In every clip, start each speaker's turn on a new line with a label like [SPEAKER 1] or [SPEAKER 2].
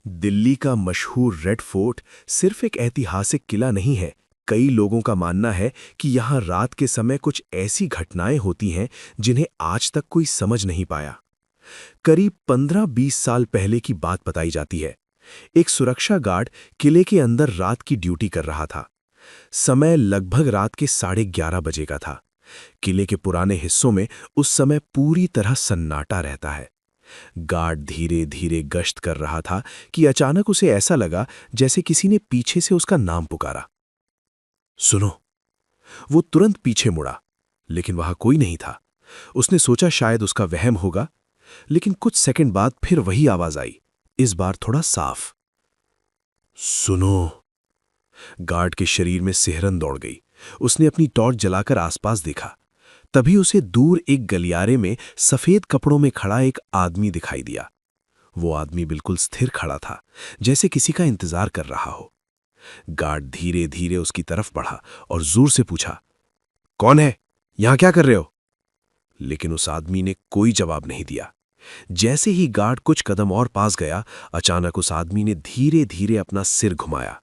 [SPEAKER 1] दिल्ली का मशहूर red fort सिर्फ एक ऐतिहासिक किला नहीं है। कई लोगों का मानना है कि यहाँ रात के समय कुछ ऐसी घटनाएं होती हैं जिन्हें आज तक कोई समझ नहीं पाया। करीब 15-20 साल पहले की बात बताई जाती है। एक सुरक्षा गार्ड किले के अंदर रात की ड्यूटी कर रहा था। समय लगभग रात के 11:30 बजे का था। किले के पुराने हिस्सों में उस समय पूरी तरह सन्नाटा रहता है। गार्ड धीरे धीरे गश्त कर रहा था कि अचानक उसे ऐसा लगा जैसे किसी ने पीछे से उसका नाम पुकारा। सुनो। वो तुरंत पीछे मुड़ा, लेकिन वहां कोई नहीं था। उसने सोचा शायद उसका वहम होगा, लेकिन कुछ सेकंड बाद फिर वही आवाज आई, इस बार थोड़ा साफ। सुनो। गार्ड के शरीर में सिहरन दौड़ गई। उसने अपनी टॉर्च जलाकर आसपास देखा। तभी उसे दूर एक गलियारे में सफेद कपड़ों में खड़ा एक आदमी दिखाई दिया। वो आदमी बिल्कुल स्थिर खड़ा था, जैसे किसी का इंतजार कर रहा हो। गार्ड धीरे धीरे उसकी तरफ बढ़ा और जोर से पूछा, कौन है? यहां क्या कर रहे हो? लेकिन उस आदमी ने कोई जवाब नहीं दिया। जैसे ही गार्ड कुछ कदम और पास गया, अचानक उस आदमी ने धीरे धीरे अपना सिर घुमाया,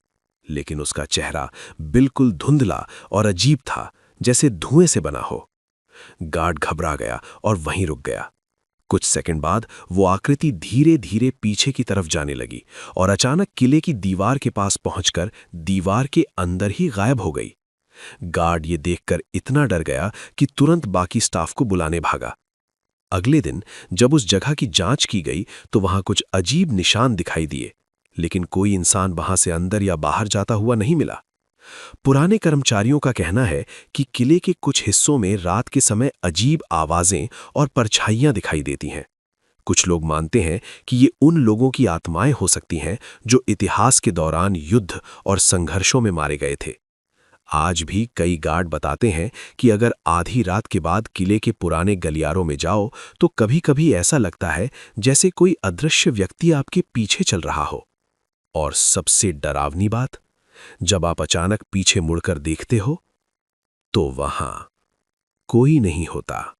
[SPEAKER 1] लेकिन उसका चेहरा बिल्कुल धुंधला और अजीब था, जैसे धुएं से बना हो। गार्ड घबरा गया और वहीं रुक गया। कुछ सेकंड बाद वो आकृति धीरे धीरे पीछे की तरफ जाने लगी और अचानक किले की दीवार के पास पहुंचकर दीवार के अंदर ही गायब हो गई। गार्ड ये देखकर इतना डर गया कि तुरंत बाकी स्टाफ को बुलाने भागा। अगले दिन जब उस जगह की जांच की गई तो वहां कुछ अजीब निशान दिखाई दिए, लेकिन कोई इंसान वहां से अंदर या बाहर जाता हुआ नहीं मिला। पुराने कर्मचारियों का कहना है कि किले के कुछ हिस्सों में रात के समय अजीब आवाजें और परछाइयां दिखाई देती हैं। कुछ लोग मानते हैं कि ये उन लोगों की आत्माएं हो सकती हैं जो इतिहास के दौरान युद्ध और संघर्षों में मारे गए थे। आज भी कई गार्ड बताते हैं कि अगर आधी रात के बाद किले के पुराने गलियारों में जाओ तो कभी-कभी ऐसा लगता है जैसे कोई अदृश्य व्यक्ति आपके पीछे चल रहा हो। और सबसे डरावनी बात, जब आप अचानक पीछे मुड़कर देखते हो तो वहां कोई नहीं होता।